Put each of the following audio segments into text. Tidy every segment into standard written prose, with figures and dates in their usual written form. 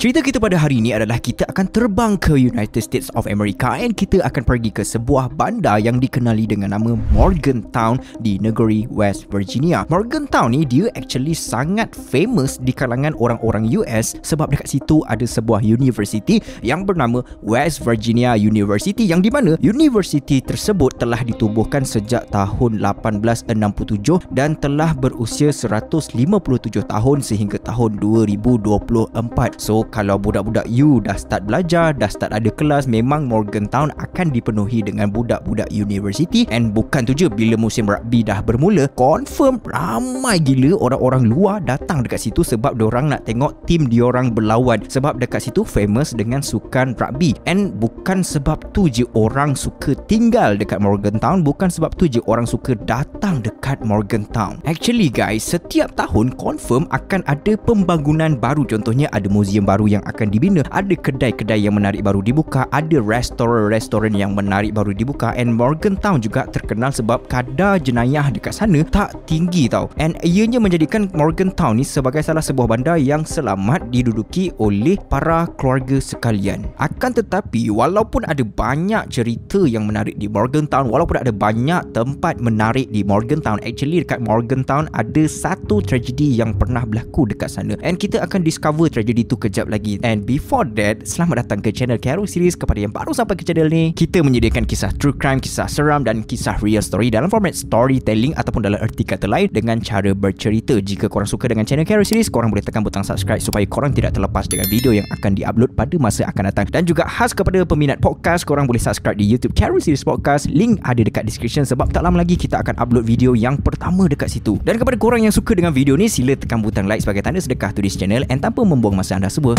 Cerita kita pada hari ini adalah kita akan terbang ke United States of America and kita akan pergi ke sebuah bandar yang dikenali dengan nama Morgantown di negeri West Virginia. Morgantown ni dia actually sangat famous di kalangan orang-orang US sebab dekat situ ada sebuah university yang bernama West Virginia University, yang di mana university tersebut telah ditubuhkan sejak tahun 1867 dan telah berusia 157 tahun sehingga tahun 2024. So kalau budak-budak you dah start belajar, dah start ada kelas, memang Morgantown akan dipenuhi dengan budak-budak university. And bukan tu je, bila musim rugby dah bermula, confirm ramai gila orang-orang luar datang dekat situ sebab diorang nak tengok tim diorang berlawan. Sebab dekat situ famous dengan sukan rugby. And bukan sebab tu je orang suka tinggal dekat Morgantown, bukan sebab tu je orang suka datang dekat Morgantown. Actually guys, setiap tahun confirm akan ada pembangunan baru. Contohnya ada muzium baru yang akan dibina, ada kedai-kedai yang menarik baru dibuka, ada restoran-restoran yang menarik baru dibuka. And Morgantown juga terkenal sebab kadar jenayah dekat sana tak tinggi tau. And ianya menjadikan Morgantown ni sebagai salah sebuah bandar yang selamat diduduki oleh para keluarga sekalian. Akan tetapi walaupun ada banyak cerita yang menarik di Morgantown, walaupun ada banyak tempat menarik di Morgantown, actually dekat Morgantown ada satu tragedi yang pernah berlaku dekat sana. And kita akan discover tragedi tu kejap lagi. And before that, selamat datang ke channel KRU Series. Kepada yang baru sampai ke channel ni, kita menyediakan kisah true crime, kisah seram dan kisah real story dalam format storytelling ataupun dalam erti kata lain dengan cara bercerita. Jika korang suka dengan channel KRU Series, korang boleh tekan butang subscribe supaya korang tidak terlepas dengan video yang akan diupload pada masa akan datang. Dan juga khas kepada peminat podcast, korang boleh subscribe di YouTube KRU Series Podcast. Link ada dekat description sebab tak lama lagi kita akan upload video yang pertama dekat situ. Dan kepada korang yang suka dengan video ni, sila tekan butang like sebagai tanda sedekah to this channel. And tanpa membuang masa anda semua,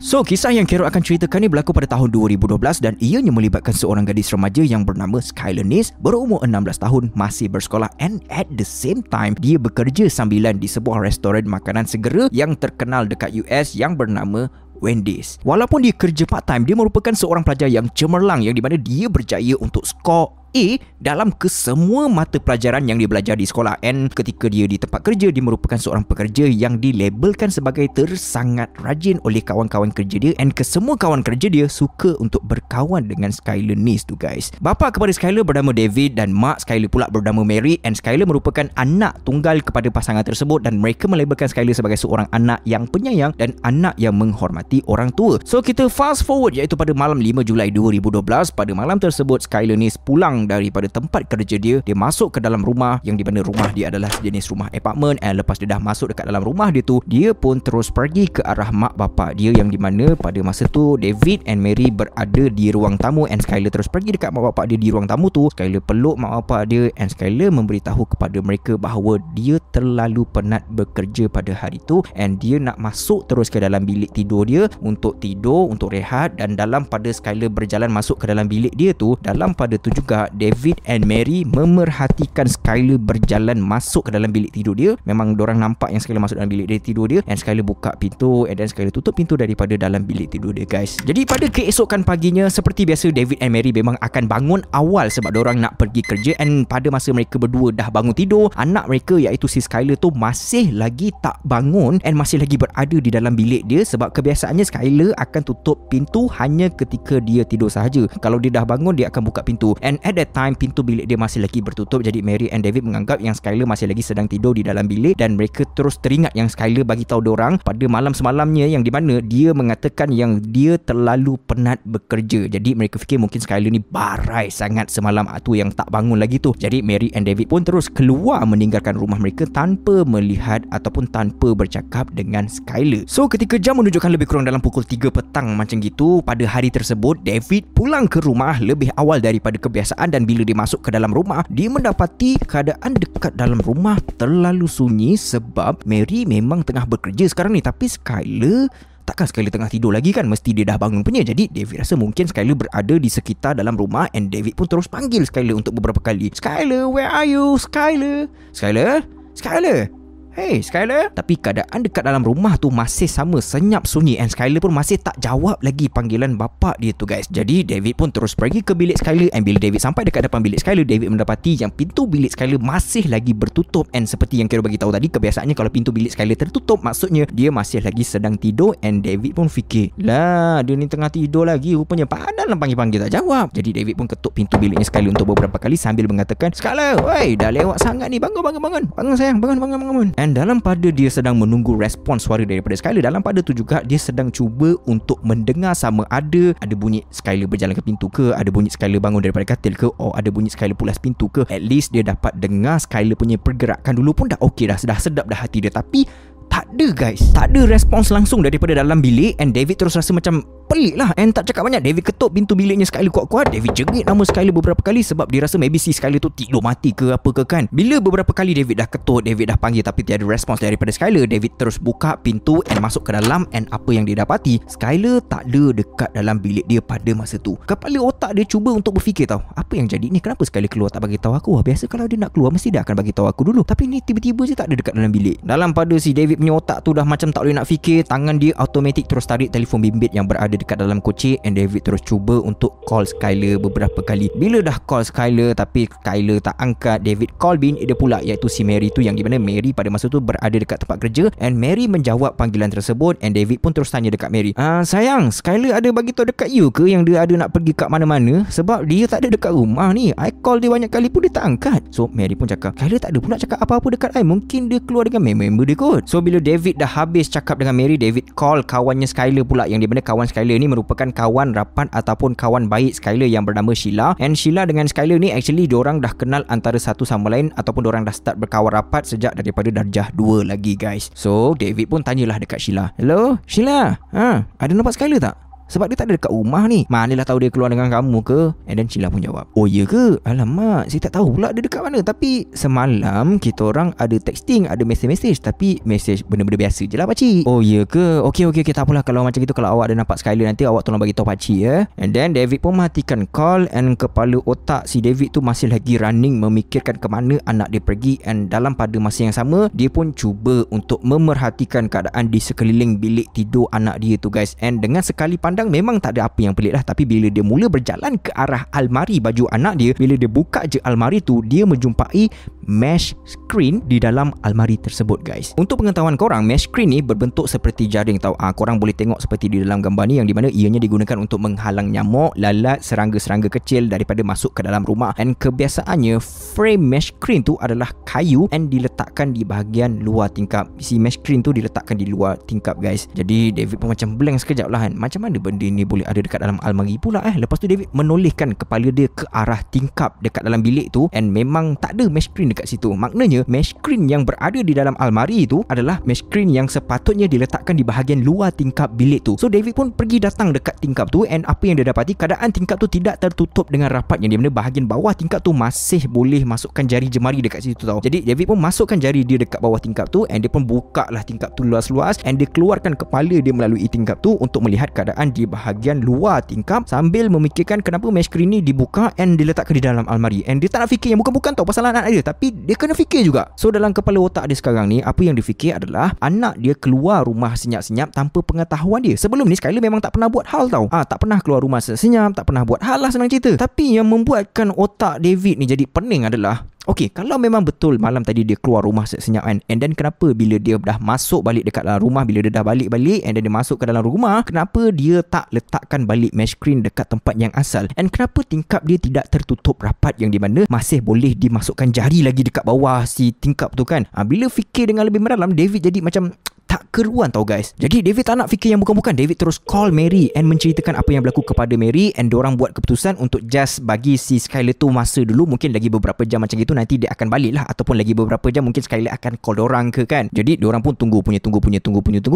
so, kisah yang Kero akan ceritakan ni berlaku pada tahun 2012 dan ianya melibatkan seorang gadis remaja yang bernama Skylar Nice, berumur 16 tahun, masih bersekolah, and at the same time dia bekerja sambilan di sebuah restoran makanan segera yang terkenal dekat US yang bernama Wendy's. Walaupun dia kerja part time, dia merupakan seorang pelajar yang cemerlang, yang di mana dia berjaya untuk skor A dalam kesemua mata pelajaran yang dia belajar di sekolah. And ketika dia di tempat kerja, dia merupakan seorang pekerja yang dilabelkan sebagai tersangat rajin oleh kawan-kawan kerja dia. And kesemua kawan kerja dia suka untuk berkawan dengan Skylar Nice tu guys. Bapa kepada Skylar bernama David dan mak Skylar pula bernama Mary. And Skylar merupakan anak tunggal kepada pasangan tersebut dan mereka melabelkan Skylar sebagai seorang anak yang penyayang dan anak yang menghormati orang tua. So kita fast forward, iaitu pada malam 5 Julai 2012. Pada malam tersebut Skylar Nice pulang daripada tempat kerja dia. Dia masuk ke dalam rumah yang di mana rumah dia adalah jenis rumah apartment. And lepas dia dah masuk dekat dalam rumah dia tu, dia pun terus pergi ke arah mak bapak dia, yang di mana pada masa tu David and Mary berada di ruang tamu. And Skylar terus pergi dekat mak bapak dia di ruang tamu tu. Skylar peluk mak bapak dia and Skylar memberitahu kepada mereka bahawa dia terlalu penat bekerja pada hari tu and dia nak masuk terus ke dalam bilik tidur dia untuk tidur, untuk rehat. Dan dalam pada Skylar berjalan masuk ke dalam bilik dia tu, dalam pada tu juga David and Mary memerhatikan Skylar berjalan masuk ke dalam bilik tidur dia. Memang diorang nampak yang Skylar masuk dalam bilik dia tidur dia, and Skylar buka pintu and then Skylar tutup pintu daripada dalam bilik tidur dia guys. Jadi pada keesokan paginya, seperti biasa David and Mary memang akan bangun awal sebab diorang nak pergi kerja. And pada masa mereka berdua dah bangun tidur, anak mereka iaitu si Skylar tu masih lagi tak bangun and masih lagi berada di dalam bilik dia. Sebab kebiasaannya Skylar akan tutup pintu hanya ketika dia tidur sahaja. Kalau dia dah bangun, dia akan buka pintu. And at that time pintu bilik dia masih lagi bertutup. Jadi Mary and David menganggap yang Skylar masih lagi sedang tidur di dalam bilik, dan mereka terus teringat yang Skylar bagi tahu diorang pada malam semalamnya yang di mana dia mengatakan yang dia terlalu penat bekerja. Jadi mereka fikir mungkin Skylar ni barai sangat semalam tu yang tak bangun lagi tu. Jadi Mary and David pun terus keluar meninggalkan rumah mereka tanpa melihat ataupun tanpa bercakap dengan Skylar. So ketika jam menunjukkan lebih kurang dalam pukul 3 petang macam gitu pada hari tersebut, David pulang ke rumah lebih awal daripada kebiasaan. Dan bila dia masuk ke dalam rumah, dia mendapati keadaan dekat dalam rumah terlalu sunyi sebab Mary memang tengah bekerja sekarang ni, tapi Skylar takkan Skyler tengah tidur lagi kan, mesti dia dah bangun punya. Jadi David rasa mungkin Skyler berada di sekitar dalam rumah, and David pun terus panggil Skyler untuk beberapa kali. Skyler, where are you? Skyler, Skyler, Skyler, hey Skyler. Tapi keadaan dekat dalam rumah tu masih sama senyap sunyi, and Skyler pun masih tak jawab lagi panggilan bapak dia tu guys. Jadi David pun terus pergi ke bilik Skyler, and bila David sampai dekat depan bilik Skyler, David mendapati yang pintu bilik Skyler masih lagi bertutup. And seperti yang Kiro bagi tahu tadi, kebiasaannya kalau pintu bilik Skyler tertutup, maksudnya dia masih lagi sedang tidur. And David pun fikir, lah dia ni tengah tidur lagi rupanya, padahal panggil-panggil tak jawab. Jadi David pun ketuk pintu biliknya Skyler untuk beberapa kali sambil mengatakan, Skyler, woi, dah lewat sangat ni, bangun sayang, bangun. And dalam pada dia sedang menunggu respon suara daripada Skyler, dalam pada tu juga dia sedang cuba untuk mendengar sama ada bunyi Skyler berjalan ke pintu ke, ada bunyi Skyler bangun daripada katil ke, atau ada bunyi Skyler pulas pintu ke. At least dia dapat dengar Skyler punya pergerakan dulu pun dah okey dah sedap dah hati dia. Tapi tak ada guys, tak ada respons langsung daripada dalam bilik, and David terus rasa macam pelik lah. And tak cakap banyak, David ketuk pintu biliknya Skyler kuat-kuat. David jerit nama Skyler beberapa kali sebab dia rasa maybe si Skyler tu tidur mati ke apa ke kan. Bila beberapa kali David dah ketuk, David dah panggil tapi tiada respons daripada Skyler, David terus buka pintu and masuk ke dalam. And apa yang dia dapati, Skyler tak ada dekat dalam bilik dia pada masa tu. Kepala otak dia cuba untuk berfikir tau, apa yang jadi ni, kenapa Skyler keluar tak bagi tahu aku? Biasa kalau dia nak keluar mesti dia akan bagi tahu aku dulu, tapi ni tiba-tiba je tak ada dekat dalam bilik. Dalam pada si David punya otak tu dah macam tak boleh nak fikir, tangan dia automatik terus tarik telefon bimbit yang berada dekat dalam koci, and David terus cuba untuk call Skyler beberapa kali. Bila dah call Skyler tapi Skyler tak angkat, David call bini dia pula, iaitu si Mary tu, yang di mana Mary pada masa tu berada dekat tempat kerja, and Mary menjawab panggilan tersebut. And David pun terus tanya dekat Mary, sayang, Skyler ada bagi tahu dekat you ke yang dia ada nak pergi kat mana-mana? Sebab dia tak ada dekat rumah ni, I call dia banyak kali pun dia tak angkat. So Mary pun cakap, Skyler tak ada pun nak cakap apa-apa dekat I, mungkin dia keluar dengan member dia kot. So bila David dah habis cakap dengan Mary, David call kawannya Skyler pula, yang di mana kawan Skyler ni merupakan kawan rapat ataupun kawan baik Skyler yang bernama Sheila. And Sheila dengan Skyler ni actually diorang dah kenal antara satu sama lain, ataupun diorang dah start berkawan rapat sejak daripada darjah 2 lagi guys. So David pun tanyalah dekat Sheila, hello Sheila, ada nampak Skyler tak? Sebab dia tak ada dekat rumah ni. Manalah tahu dia keluar dengan kamu ke? And then Sheila pun jawab, oh ya ke? Alamak, saya tak tahu pula dia dekat mana. Tapi semalam kita orang ada texting, ada message, tapi message benda-benda biasa je lah pakcik. Oh ya ke? Okey, tak apalah. Kalau macam itu, kalau awak ada nampak Skyler nanti awak tolong bagi tahu pakcik ya. And then David pun matikan call, and kepala otak si David tu masih lagi running memikirkan ke mana anak dia pergi. And dalam pada masa yang sama, dia pun cuba untuk memerhatikan keadaan di sekeliling bilik tidur anak dia tu guys. And dengan sekali pandang memang tak ada apa yang pelik lah. Tapi bila dia mula berjalan ke arah almari baju anak dia, bila dia buka je almari tu, dia menjumpai mesh screen di dalam almari tersebut guys. Untuk pengetahuan korang, mesh screen ni berbentuk seperti jaring tau. Korang boleh tengok seperti di dalam gambar ni, yang di mana ianya digunakan untuk menghalang nyamuk, lalat, serangga-serangga kecil daripada masuk ke dalam rumah. And kebiasaannya frame mesh screen tu adalah kayu and diletakkan di bahagian luar tingkap. Si mesh screen tu diletakkan di luar tingkap guys. Jadi David pun macam blank sekejap lah kan, macam mana benda ni boleh ada dekat dalam almari pula Lepas tu David menolehkan kepala dia ke arah tingkap dekat dalam bilik tu, and memang tak ada mesh screen dekat situ. Maknanya mesh screen yang berada di dalam almari tu adalah mesh screen yang sepatutnya diletakkan di bahagian luar tingkap bilik tu. So David pun pergi datang dekat tingkap tu, and apa yang dia dapati, keadaan tingkap tu tidak tertutup dengan rapat, yang di mana bahagian bawah tingkap tu masih boleh masukkan jari jemari dekat situ tau. Jadi David pun masukkan jari dia dekat bawah tingkap tu, and dia pun buka lah tingkap tu luas-luas, and dia keluarkan kepala dia melalui tingkap tu untuk melihat keadaan di bahagian luar tingkap, sambil memikirkan kenapa mesh screen ni dibuka and diletakkan di dalam almari. And dia tak nak fikir yang bukan-bukan tau pasal anak dia, tapi dia kena fikir juga. So dalam kepala otak dia sekarang ni, apa yang dia fikir adalah anak dia keluar rumah senyap-senyap tanpa pengetahuan dia. Sebelum ni Skyler memang tak pernah buat hal tau. Tak pernah keluar rumah senyap, tak pernah buat hal lah, senang cerita. Tapi yang membuatkan otak David ni jadi pening adalah, okey, kalau memang betul malam tadi dia keluar rumah senyap kan, and then kenapa bila dia dah masuk balik dekat dalam rumah, bila dia dah balik-balik and then dia masuk ke dalam rumah, kenapa dia tak letakkan balik mesh screen dekat tempat yang asal? And kenapa tingkap dia tidak tertutup rapat, yang di mana masih boleh dimasukkan jari lagi dekat bawah si tingkap tu kan? Bila fikir dengan lebih mendalam, David jadi macam tak keruan tau guys. Jadi David tak nak fikir yang bukan-bukan. David terus call Mary and menceritakan apa yang berlaku kepada Mary, and diorang buat keputusan untuk just bagi si Skyler tu masa dulu, mungkin lagi beberapa jam macam itu, nanti dia akan balik lah, ataupun lagi beberapa jam mungkin Skyler akan call diorang ke kan. Jadi diorang pun tunggu,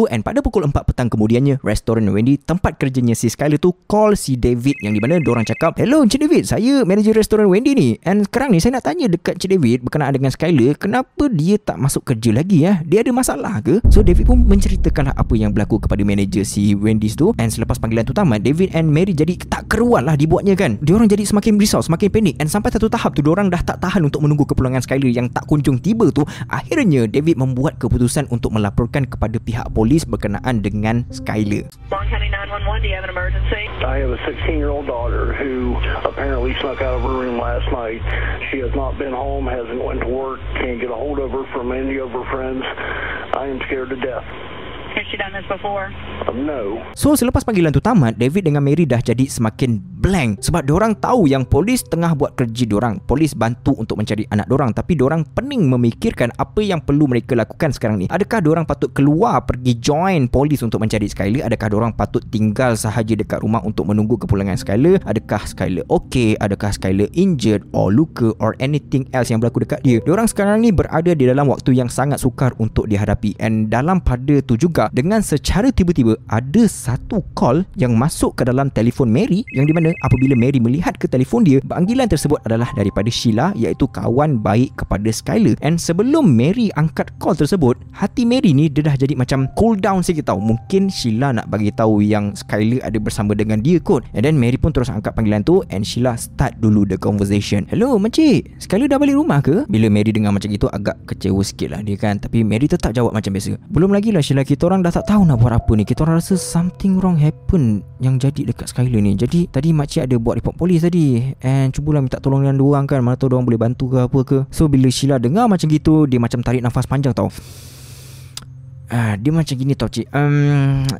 and pada pukul 4 petang kemudiannya, restoran Wendy, tempat kerjanya si Skyler tu, call si David, yang di mana diorang cakap, hello Encik David, saya manager restoran Wendy ni, and sekarang ni saya nak tanya dekat Encik David berkenaan dengan Skyler, kenapa dia tak masuk kerja lagi ya? Dia ada masalah ke? So David David pun menceritakanlah apa yang berlaku kepada manager si Wendy's tu. And selepas panggilan tu tamat, David and Mary jadi tak keruan lah dibuatnya kan. Diorang jadi semakin risau, semakin panik, and sampai satu tahap tu diorang dah tak tahan untuk menunggu kepulangan Skyler yang tak kunjung tiba tu. Akhirnya David membuat keputusan untuk melaporkan kepada pihak polis berkenaan dengan Skyler. Long County 911, do you have an emergency? I have a 16-year-old daughter who apparently snuck out of her room last night. She has not been home, hasn't went to work, can't get a hold of her from any of her friends. I am scared to death. Has she done this before? No. So selepas panggilan tu tamat, David dengan Mary dah jadi semakin blank sebab diorang tahu yang polis tengah buat kerja diorang. Polis bantu untuk mencari anak diorang, tapi diorang pening memikirkan apa yang perlu mereka lakukan sekarang ni. Adakah diorang patut keluar pergi join polis untuk mencari Skyler? Adakah diorang patut tinggal sahaja dekat rumah untuk menunggu kepulangan Skyler? Adakah Skyler okay? Adakah Skyler injured or luka or anything else yang berlaku dekat dia? Diorang sekarang ni berada di dalam waktu yang sangat sukar untuk dihadapi. And dalam pada tu juga, dengan secara tiba-tiba ada satu call yang masuk ke dalam telefon Mary, yang di mana apabila Mary melihat ke telefon dia, panggilan tersebut adalah daripada Sheila, iaitu kawan baik kepada Skyler. And sebelum Mary angkat call tersebut, hati Mary ni dia dah jadi macam cool down sikit tau. Mungkin Sheila nak bagi tahu yang Skyler ada bersama dengan dia kot. And then Mary pun terus angkat panggilan tu, and Sheila start dulu the conversation. Hello makcik, Skyler dah balik rumah ke? Bila Mary dengar macam itu, agak kecewa sikit lah dia kan. Tapi Mary tetap jawab macam biasa. Belum lagi lah Sheila, kita orang dah tak tahu nak buat apa ni. Kita orang rasa something wrong happen yang jadi dekat Skyler ni. Jadi tadi makcik ada buat report polis tadi, and cubalah minta tolong dengan diorang kan, mana tahu diorang boleh bantu ke apa ke. So bila Sheila dengar macam gitu, dia macam tarik nafas panjang tau. Dia macam gini tau cik,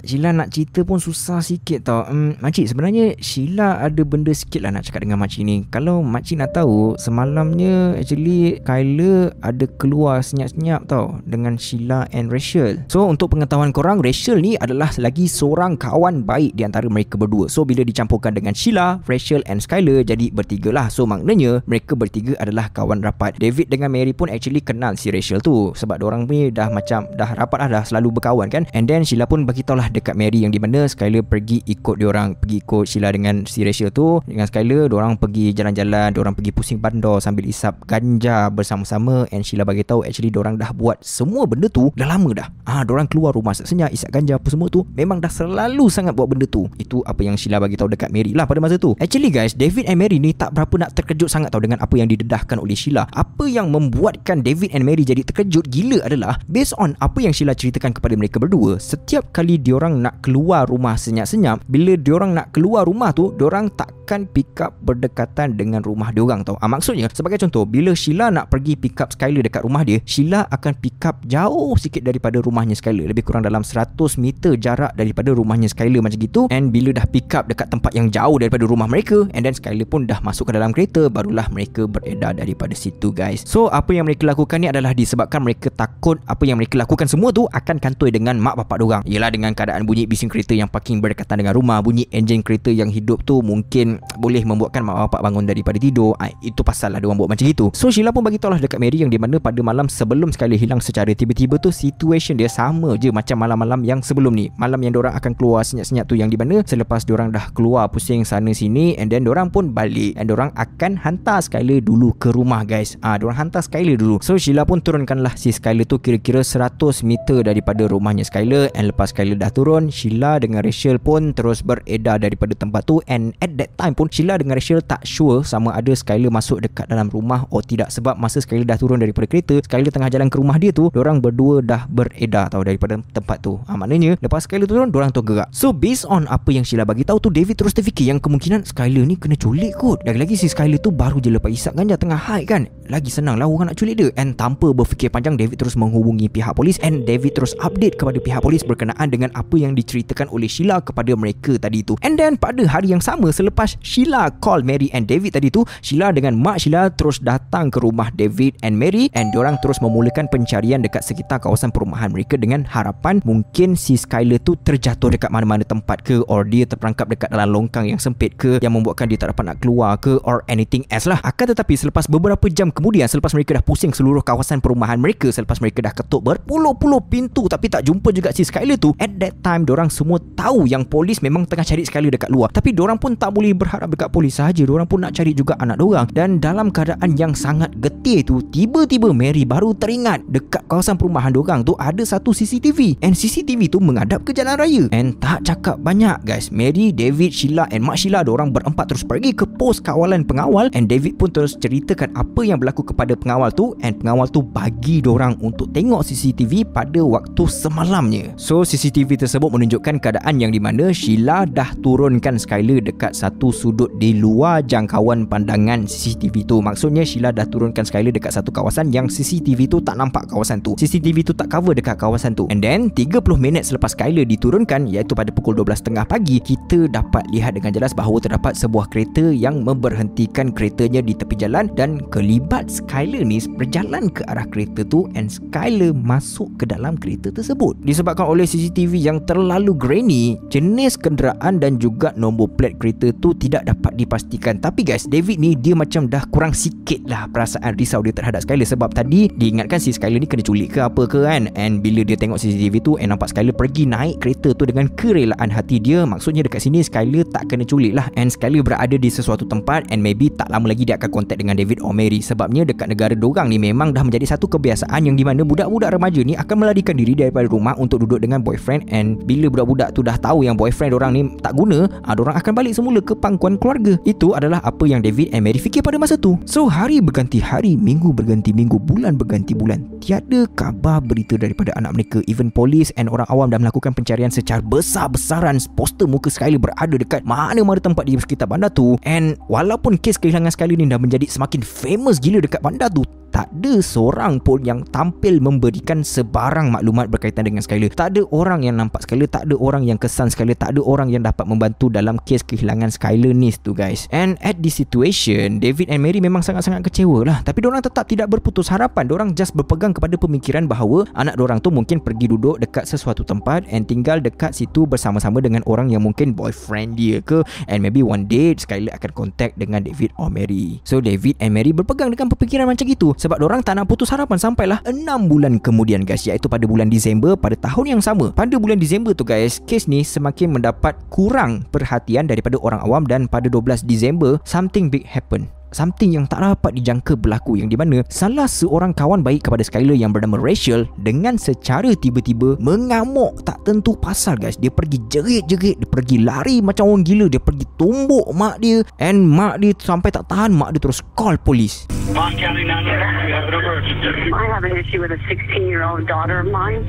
Sheila nak cerita pun susah sikit tau. Makcik, sebenarnya Sheila ada benda sikit lah nak cakap dengan makcik ni. Kalau makcik nak tahu, semalamnya actually Skyler ada keluar senyap-senyap tau dengan Sheila and Rachel. So untuk pengetahuan korang, Rachel ni adalah lagi seorang kawan baik di antara mereka berdua. So bila dicampurkan dengan Sheila, Rachel and Skyler, jadi bertiga lah. So maknanya mereka bertiga adalah kawan rapat. David dengan Mary pun actually kenal si Rachel tu, sebab diorang ni dah macam dah rapat lah, dah selalu berkawan kan. And then Sheila pun beritahulah dekat Mary yang di mana Skyler pergi ikut diorang, pergi ikut Sheila dengan si Rachel tu dengan Skyler. Diorang pergi jalan-jalan, diorang pergi pusing bandar sambil isap ganja bersama-sama. And Sheila bagi tahu actually diorang dah buat semua benda tu dah lama dah. Diorang keluar rumah senyap, isap ganja apa semua tu, memang dah selalu sangat buat benda tu. Itu apa yang Sheila bagi tahu dekat Mary lah pada masa tu. Actually guys, David and Mary ni tak berapa nak terkejut sangat tau dengan apa yang didedahkan oleh Sheila. Apa yang membuatkan David and Mary jadi terkejut gila adalah based on apa yang Sheila ceritakan kepada mereka berdua. Setiap kali diorang nak keluar rumah senyap-senyap, bila diorang nak keluar rumah tu, diorang takkan pick up berdekatan dengan rumah diorang tau. Maksudnya, sebagai contoh, bila Sheila nak pergi pick up Skyler dekat rumah dia, Sheila akan pick up jauh sikit daripada rumahnya Skyler, lebih kurang dalam 100 meter jarak daripada rumahnya Skyler macam gitu. And bila dah pick up dekat tempat yang jauh daripada rumah mereka, and then Skyler pun dah masuk ke dalam kereta, barulah mereka beredar daripada situ guys. So apa yang mereka lakukan ni adalah disebabkan mereka takut apa yang mereka lakukan semua tu akan kantoi dengan mak bapak diorang. Ialah dengan keadaan bunyi bising kereta yang parking berdekatan dengan rumah, bunyi enjin kereta yang hidup tu mungkin boleh membuatkan mak bapak bangun daripada tidur. Itu pasal lah diorang buat macam itu. So Sheila pun bagi tahulah dekat Mary yang di mana pada malam sebelum Skyler hilang secara tiba-tiba tu, situation dia sama je macam malam-malam yang sebelum ni. Malam yang diorang akan keluar senyap-senyap tu, yang di mana selepas diorang dah keluar pusing sana sini, and then diorang pun balik, and diorang akan hantar Skyler dulu ke rumah guys. Diorang hantar Skyler dulu. So Sheila pun turunkanlah si Skyler tu kira-kira 100 meter daripada rumahnya Skyler. And lepas Skyler dah turun, Sheila dengan Rachel pun terus beredar daripada tempat tu. And at that time pun Sheila dengan Rachel tak sure sama ada Skyler masuk dekat dalam rumah atau tidak, sebab masa Skyler dah turun daripada kereta, Skyler tengah jalan ke rumah dia tu, diorang berdua dah beredar tau daripada tempat tu. Maknanya lepas Skyler turun, diorang tu gerak. So based on apa yang Sheila bagi tahu tu, David terus terfikir yang kemungkinan Skyler ni kena culik kot. Lagi-lagi si Skyler tu baru je lepas isap ganja tengah high kan, lagi senang lah orang nak culik dia. And tanpa berfikir panjang, David terus menghubungi pihak polis, and David terus update kepada pihak polis berkenaan dengan apa yang diceritakan oleh Sheila kepada mereka tadi tu. And then pada hari yang sama, selepas Sheila call Mary and David tadi tu, Sheila dengan mak Sheila terus datang ke rumah David and Mary, and diorang terus memulakan pencarian dekat sekitar kawasan perumahan mereka dengan harapan mungkin si Skyler tu terjatuh dekat mana-mana tempat ke, or dia terperangkap dekat dalam longkang yang sempit ke, yang membuatkan dia tak dapat nak keluar ke, or anything else lah. Akan tetapi selepas beberapa jam kemudian, selepas mereka dah pusing seluruh kawasan perumahan mereka, selepas mereka dah ketuk berpuluh-puluh pintu pintu tapi tak jumpa juga si Skyler tu. At that time dorang semua tahu yang polis memang tengah cari Skyler dekat luar, tapi dorang pun tak boleh berharap dekat polis sahaja, dorang pun nak cari juga anak dorang. Dan dalam keadaan yang sangat getir tu, tiba-tiba Mary baru teringat dekat kawasan perumahan dorang tu ada satu CCTV, and CCTV tu menghadap ke jalan raya. And tak cakap banyak guys, Mary, David, Sheila and Mak Sheila dorang berempat terus pergi ke pos kawalan pengawal, and David pun terus ceritakan apa yang berlaku kepada pengawal tu, and pengawal tu bagi dorang untuk tengok CCTV pada waktu semalamnya. So CCTV tersebut menunjukkan keadaan yang di mana Sheila dah turunkan Skyler dekat satu sudut di luar jangkauan pandangan CCTV tu. Maksudnya Sheila dah turunkan Skyler dekat satu kawasan yang CCTV tu tak nampak kawasan tu, CCTV tu tak cover dekat kawasan tu. And then 30 minit selepas Skyler diturunkan, iaitu pada pukul 12.30 pagi, kita dapat lihat dengan jelas bahawa terdapat sebuah kereta yang memberhentikan keretanya di tepi jalan, dan kelibat Skyler ni berjalan ke arah kereta tu, and Skyler masuk ke dalam kereta tersebut. Disebabkan oleh CCTV yang terlalu grainy, jenis kenderaan dan juga nombor plate kereta tu tidak dapat dipastikan. Tapi guys, David ni dia macam dah kurang sikit lah perasaan risau dia terhadap Skyler, sebab tadi diingatkan si Skyler ni kena culik ke apa ke kan. And bila dia tengok CCTV tu, nampak Skyler pergi naik kereta tu dengan kerelaan hati dia. Maksudnya dekat sini Skyler tak kena culik lah, and Skyler berada di sesuatu tempat, and maybe tak lama lagi dia akan kontak dengan David or Mary. Sebabnya dekat negara dorang ni memang dah menjadi satu kebiasaan yang di mana budak-budak remaja ni akan melarikan diri daripada rumah untuk duduk dengan boyfriend, and bila budak-budak tu dah tahu yang boyfriend dorang ni tak guna, dorang akan balik semula ke pangkuan keluarga. Itu adalah apa yang David and Mary fikir pada masa tu. So hari berganti hari, minggu berganti minggu, bulan berganti bulan, tiada kabar berita daripada anak mereka. Even polis and orang awam dah melakukan pencarian secara besar-besaran. Poster muka Skyler berada dekat mana-mana tempat di sekitar bandar tu, and walaupun kes kehilangan Skyler ni dah menjadi semakin famous gila dekat bandar tu, tak ada seorang pun yang tampil memberikan sebarang maklumat berkaitan dengan Skyler. Tak ada orang yang nampak Skyler, tak ada orang yang kesan Skyler, tak ada orang yang dapat membantu dalam kes kehilangan Skyler ni tu guys. And at this situation, David and Mary memang sangat-sangat kecewa lah. Tapi diorang tetap tidak berputus harapan. Diorang just berpegang kepada pemikiran bahawa anak diorang tu mungkin pergi duduk dekat sesuatu tempat and tinggal dekat situ bersama-sama dengan orang yang mungkin boyfriend dia ke, and maybe one day Skyler akan contact dengan David or Mary. So David and Mary berpegang dengan pemikiran macam itu, sebab dorang tak nak putus harapan. Sampailah 6 bulan kemudian guys, iaitu pada bulan Disember pada tahun yang sama. Pada bulan Disember tu guys, kes ni semakin mendapat kurang perhatian daripada orang awam, dan pada 12 Disember something big happen. Something yang tak dapat dijangka berlaku, yang di mana salah seorang kawan baik kepada Skyler yang bernama Rachel dengan secara tiba-tiba mengamuk tak tentu pasal guys. Dia pergi jerit-jerit, dia pergi lari macam orang gila, dia pergi tumbuk mak dia, and mak dia sampai tak tahan, mak dia terus call polis. County 911, we have an emergency. I have an issue with a 16-year-old daughter of mine.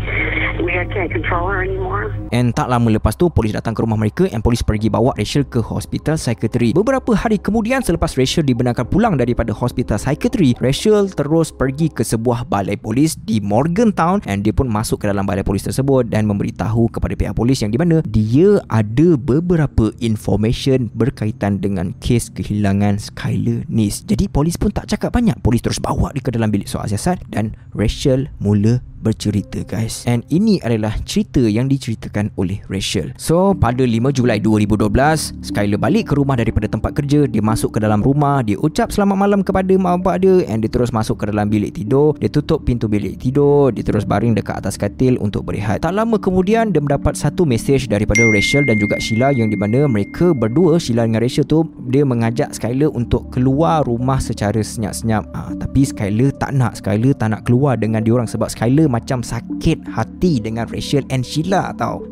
I can't control her anymore. And tak lama lepas tu, polis datang ke rumah mereka, and polis pergi bawa Rachel ke hospital psikiatri. Beberapa hari kemudian selepas Rachel dibenarkan pulang daripada hospital psikiatri, Rachel terus pergi ke sebuah balai polis di Morgantown, and dia pun masuk ke dalam balai polis tersebut dan memberitahu kepada pihak polis yang di mana dia ada beberapa information berkaitan dengan kes kehilangan Skyler ni. Jadi polis pun tak cakap banyak. Polis terus bawa dia ke dalam bilik soal siasat, dan Rachel mula bercerita guys. And ini adalah cerita yang diceritakan oleh Rachel. So pada 5 Julai 2012, Skyler balik ke rumah daripada tempat kerja. Dia masuk ke dalam rumah, dia ucap selamat malam kepada mak bapak dia, and dia terus masuk ke dalam bilik tidur. Dia tutup pintu bilik tidur, dia terus baring dekat atas katil untuk berehat. Tak lama kemudian dia mendapat satu mesej daripada Rachel dan juga Sheila, yang di mana mereka berdua, Sheila dengan Rachel tu, dia mengajak Skyler untuk keluar rumah secara senyap-senyap. Tapi Skyler tak nak. Skyler tak nak keluar dengan diorang sebab Skyler macam sakit hati dengan Rachel and Sheila tau.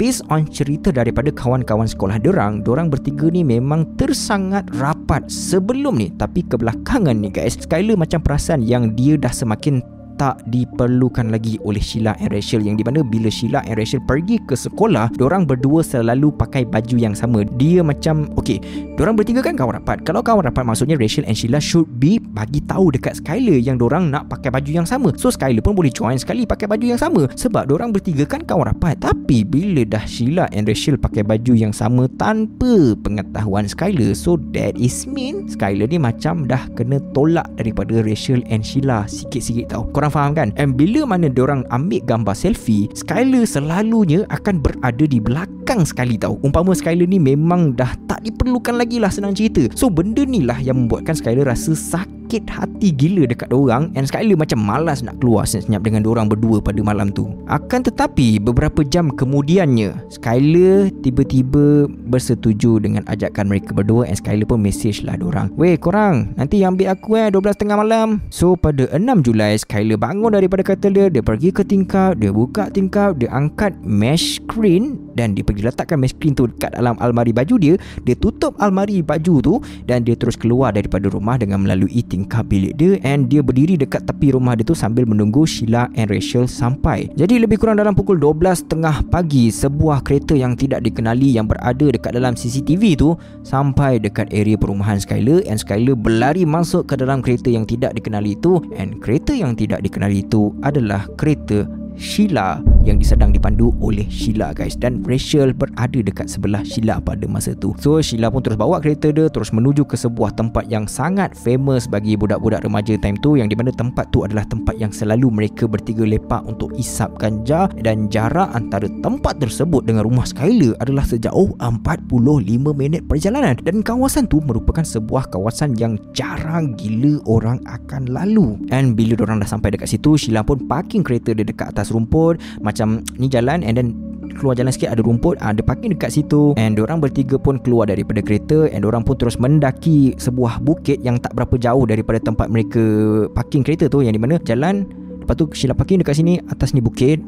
Based on cerita daripada kawan-kawan sekolah dorang bertiga ni memang tersangat rapat sebelum ni. Tapi kebelakangan ni guys, Skyler macam perasan yang dia dah semakin tak diperlukan lagi oleh Sheila and Rachel, yang di mana bila Sheila and Rachel pergi ke sekolah, dorang berdua selalu pakai baju yang sama. Dia macam, okay, dorang bertiga kan kawan rapat. Kalau kawan rapat, maksudnya Rachel and Sheila should be bagi tahu dekat Skyler yang dorang nak pakai baju yang sama. So Skyler pun boleh join sekali pakai baju yang sama, sebab dorang bertiga kan kawan rapat. Tapi bila dah Sheila and Rachel pakai baju yang sama tanpa pengetahuan Skyler, so that is mean Skyler ni macam dah kena tolak daripada Rachel and Sheila sikit-sikit tau. Korang faham kan? And bila mana diorang ambil gambar selfie, Skyler selalunya akan berada di belakang sekali tau. Umpama Skyler ni memang dah tak diperlukan lagi lah, senang cerita. So benda ni lah yang membuatkan Skyler rasa sakit sakit hati gila dekat dorang, and Skyler macam malas nak keluar senyap dengan dorang berdua pada malam tu. Akan tetapi beberapa jam kemudiannya, Skyler tiba-tiba bersetuju dengan ajakan mereka berdua, and Skyler pun message lah dorang, "Weh korang, nanti ambil aku 12:30 malam." So pada 6 Julai, Skyler bangun daripada katil dia pergi ke tingkap, dia buka tingkap, dia angkat mesh screen dan dia pergi letakkan mesh screen tu dekat dalam almari baju dia tutup almari baju tu, dan dia terus keluar daripada rumah dengan melalui tingkap bilik dia, and dia berdiri dekat tepi rumah dia tu sambil menunggu Sheila and Rachel sampai. Jadi lebih kurang dalam pukul 12:30 pagi, sebuah kereta yang tidak dikenali yang berada dekat dalam CCTV tu sampai dekat area perumahan Skyler, and Skyler berlari masuk ke dalam kereta yang tidak dikenali itu, and kereta yang tidak dikenali itu adalah kereta Sheila yang sedang dipandu oleh Sheila guys, dan Rachel berada dekat sebelah Sheila pada masa tu. So Sheila pun terus bawa kereta dia terus menuju ke sebuah tempat yang sangat famous bagi budak-budak remaja time tu, yang di mana tempat tu adalah tempat yang selalu mereka bertiga lepak untuk isap ganja, dan jarak antara tempat tersebut dengan rumah Skyler adalah sejauh 45 minit perjalanan, dan kawasan tu merupakan sebuah kawasan yang jarang gila orang akan lalu. And bila diorang dah sampai dekat situ, Sheila pun parking kereta dia dekat atas rumput, macam ni jalan, and then keluar jalan sikit ada rumput, ada parking dekat situ, and diorang bertiga pun keluar daripada kereta, and diorang pun terus mendaki sebuah bukit yang tak berapa jauh daripada tempat mereka parking kereta tu, yang di mana jalan, lepas tu Sheila parking dekat sini, atas ni bukit,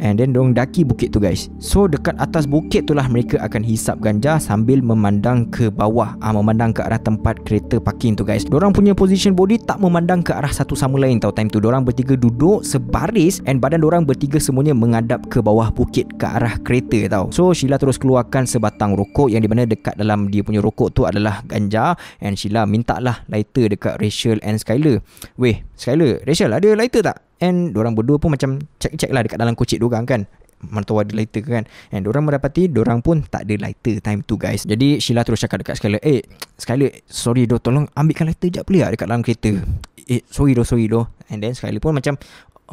and then diorang daki bukit tu guys. So dekat atas bukit tu lah mereka akan hisap ganja sambil memandang ke bawah, memandang ke arah tempat kereta parking tu guys. Diorang punya position body tak memandang ke arah satu sama lain tau time tu. Diorang bertiga duduk sebaris, and badan diorang bertiga semuanya menghadap ke bawah bukit ke arah kereta tau. So Sheila terus keluarkan sebatang rokok, yang di mana dekat dalam dia punya rokok tu adalah ganja, and Sheila minta lah lighter dekat Rachel and Skyler. "Weh Skyler, Rachel, ada lighter tak?" And diorang berdua pun macam check lah dekat dalam kocik diorang kan, mana tahu ada lighter kan. And diorang mendapati diorang pun tak ada lighter time tu guys. Jadi Sheila terus cakap dekat Skyler, Skyler, sorry doh, tolong ambilkan lighter sekejap boleh tak dekat dalam kereta. Sorry doh. And then Skyler pun macam,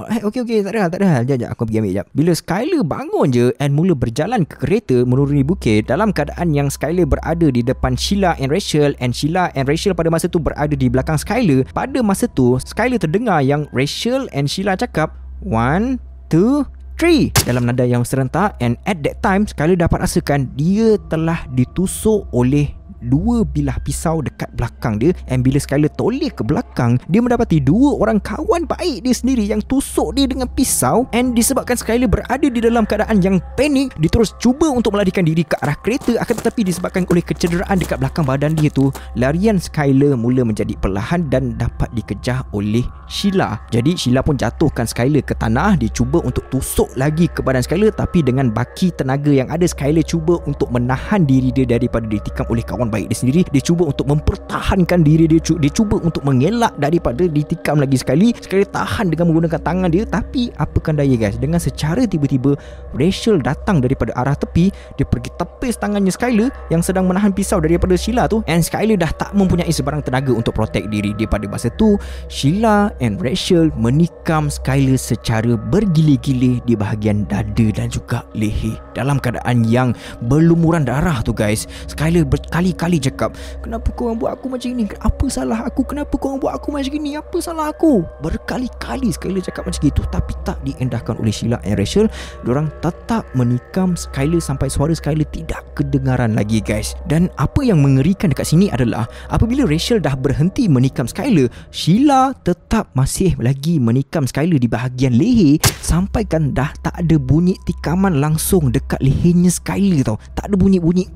Okay, tak ada hal. Sekejap, aku pergi ambil sekejap. Bila Skyler bangun je and mula berjalan ke kereta menuruni bukit, dalam keadaan yang Skyler berada di depan Sheila and Rachel, and Sheila and Rachel pada masa tu berada di belakang Skyler. Pada masa tu Skyler terdengar yang Rachel and Sheila cakap 1, 2, 3 dalam nada yang serentak, and at that time Skyler dapat rasakan dia telah ditusuk oleh 2 bilah pisau dekat belakang dia. And bila Skyler toleh ke belakang, dia mendapati 2 orang kawan baik dia sendiri yang tusuk dia dengan pisau. And disebabkan Skyler berada di dalam keadaan yang panik, dia terus cuba untuk melarikan diri ke arah kereta. Akan tetapi disebabkan oleh kecederaan dekat belakang badan dia tu, larian Skyler mula menjadi perlahan dan dapat dikejar oleh Sheila. Jadi Sheila pun jatuhkan Skyler ke tanah. Dia cuba untuk tusuk lagi ke badan Skyler, tapi dengan baki tenaga yang ada, Skyler cuba untuk menahan diri dia daripada ditikam oleh kawan baik dia sendiri. Dia cuba untuk mempertahankan diri dia, dia cuba untuk mengelak daripada ditikam lagi sekali. Skyler tahan dengan menggunakan tangan dia, tapi apakan daya guys, dengan secara tiba-tiba Rachel datang daripada arah tepi. Dia pergi tepis tangannya Skyler yang sedang menahan pisau daripada Sheila tu, and Skyler dah tak mempunyai sebarang tenaga untuk protect diri dia. Pada masa tu Sheila and Rachel menikam Skyler secara bergila-gila di bahagian dada dan juga leher. Dalam keadaan yang berlumuran darah tu guys, Skyler berkali-kali cakap, "Kenapa korang buat aku macam ni? Apa salah aku? Kenapa korang buat aku macam ni? Apa salah aku?" Berkali-kali Skyler cakap macam itu, tapi tak diendahkan oleh Sheila and Rachel. Diorang tetap menikam Skyler sampai suara Skyler tidak kedengaran lagi guys. Dan apa yang mengerikan dekat sini adalah apabila Rachel dah berhenti menikam Skyler, Sheila tetap masih lagi menikam Skyler di bahagian leher, sampai kan dah tak ada bunyi tikaman langsung dekat lehernya Skyler tau. Tak ada bunyi-bunyi,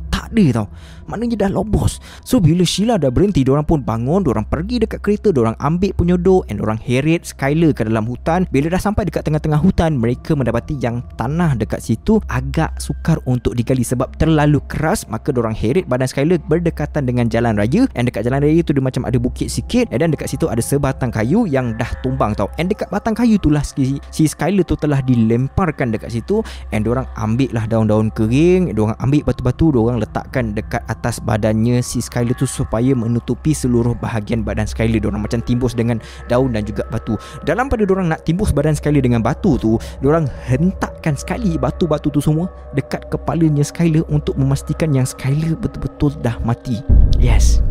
tak ada tau. Maknanya dah lobos. So bila Sheila dah berhenti, diorang pun bangun, diorang pergi dekat kereta, diorang ambil penyodok, and diorang heret Skyler ke dalam hutan. Bila dah sampai dekat tengah-tengah hutan, mereka mendapati yang tanah dekat situ agak sukar untuk digali sebab terlalu keras. Maka diorang heret badan Skyler berdekatan dengan jalan raya, and dekat jalan raya tu dia macam ada bukit sikit, dan dekat situ ada sebatang kayu yang dah tumbang tau. And dekat batang kayu tu lah si Skyler tu telah dilemparkan dekat situ. And diorang ambil lah daun-daun kering, diorang ambil batu-batu, diorang letakkan dekat atas badannya si Skyler tu supaya menutupi seluruh bahagian badan Skyler. Diorang macam timbus dengan daun dan juga batu. Dalam pada diorang nak timbus badan Skyler dengan batu tu, diorang hentakkan sekali batu-batu tu semua dekat kepalanya Skyler untuk memastikan yang Skyler betul-betul dah mati. Yes,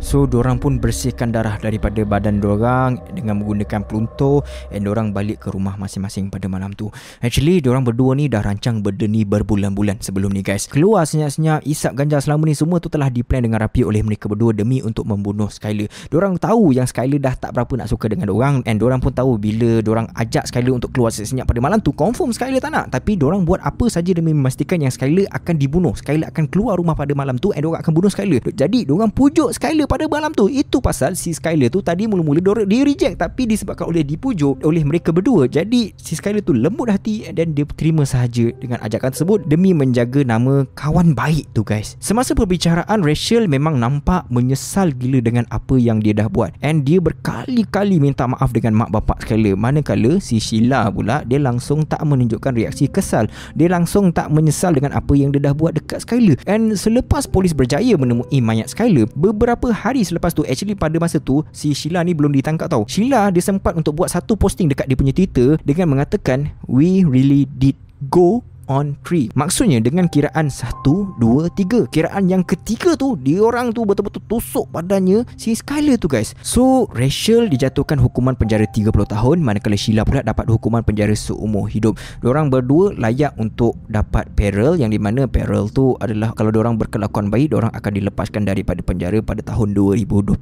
So diorang pun bersihkan darah daripada badan diorang dengan menggunakan peluntur, and diorang balik ke rumah masing-masing pada malam tu. Actually diorang berdua ni dah rancang benda ni berbulan-bulan sebelum ni guys. Keluar senyap-senyap, isap ganja selama ni semua tu telah diplan dengan rapi oleh mereka berdua demi untuk membunuh Skyler. Diorang tahu yang Skyler dah tak berapa nak suka dengan diorang, and diorang pun tahu bila diorang ajak Skyler untuk keluar senyap pada malam tu, confirm Skyler tak nak. Tapi diorang buat apa saja demi memastikan yang Skyler akan dibunuh. Skyler akan keluar rumah pada malam tu, and diorang akan bunuh Skyler. Jadi diorang pujuk Skyler pada malam tu. Itu pasal si Skyler tu tadi mula-mula dia reject, tapi disebabkan oleh dipujuk oleh mereka berdua, jadi si Skyler tu lembut hati dan dia terima sahaja dengan ajakan tersebut demi menjaga nama kawan baik tu guys. Semasa perbicaraan, Rachel memang nampak menyesal gila dengan apa yang dia dah buat, and dia berkali-kali minta maaf dengan mak bapak Skyler. Manakala si Sheila pula, dia langsung tak menunjukkan reaksi kesal. Dia langsung tak menyesal dengan apa yang dia dah buat dekat Skyler. And selepas polis berjaya menemui mayat Skyler, beberapa hari selepas tu, actually pada masa tu si Sheila ni belum ditangkap tau. Sheila dia sempat untuk buat satu posting dekat dia punya Twitter dengan mengatakan, "We really did go on 3." Maksudnya dengan kiraan 1, 2, 3. Kiraan yang ketiga tu, diorang tu betul-betul tusuk badannya si Skyler tu guys. So Rachel dijatuhkan hukuman penjara 30 tahun, manakala Sheila pula dapat hukuman penjara seumur hidup. Diorang berdua layak untuk dapat parole, yang di mana parole tu adalah kalau diorang berkelakuan baik, diorang akan dilepaskan daripada penjara pada tahun 2028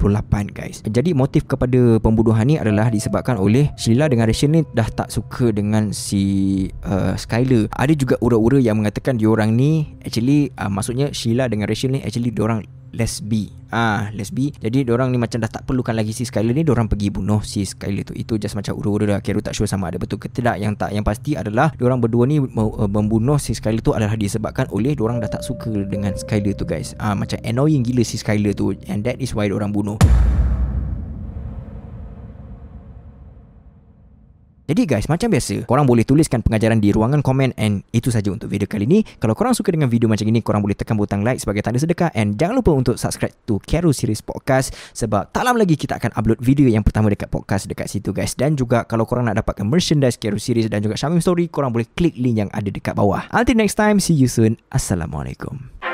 guys. Jadi motif kepada pembunuhan ni adalah disebabkan oleh Sheila dengan Rachel ni dah tak suka dengan si Skyler. Ada juga ura-ura yang mengatakan diorang ni actually maksudnya Sheila dengan Rachel ni actually diorang lesbi. Jadi diorang ni macam dah tak perlukan lagi si Skyler ni, diorang pergi bunuh si Skyler tu. Itu just macam ura-ura dah. Kira tak sure sama ada betul ke tidak. Yang pasti adalah diorang berdua ni membunuh si Skyler tu adalah disebabkan oleh diorang dah tak suka dengan Skyler tu guys. Macam annoying gila si Skyler tu, and that is why diorang bunuh. Jadi guys, macam biasa, korang boleh tuliskan pengajaran di ruangan komen, and itu saja untuk video kali ni. Kalau korang suka dengan video macam ini, korang boleh tekan butang like sebagai tanda sedekah, and jangan lupa untuk subscribe to Kero Series Podcast, sebab tak lama lagi kita akan upload video yang pertama dekat podcast dekat situ guys. Dan juga kalau korang nak dapatkan merchandise Kero Series dan juga Syamim Story, korang boleh klik link yang ada dekat bawah. Until next time, see you soon. Assalamualaikum.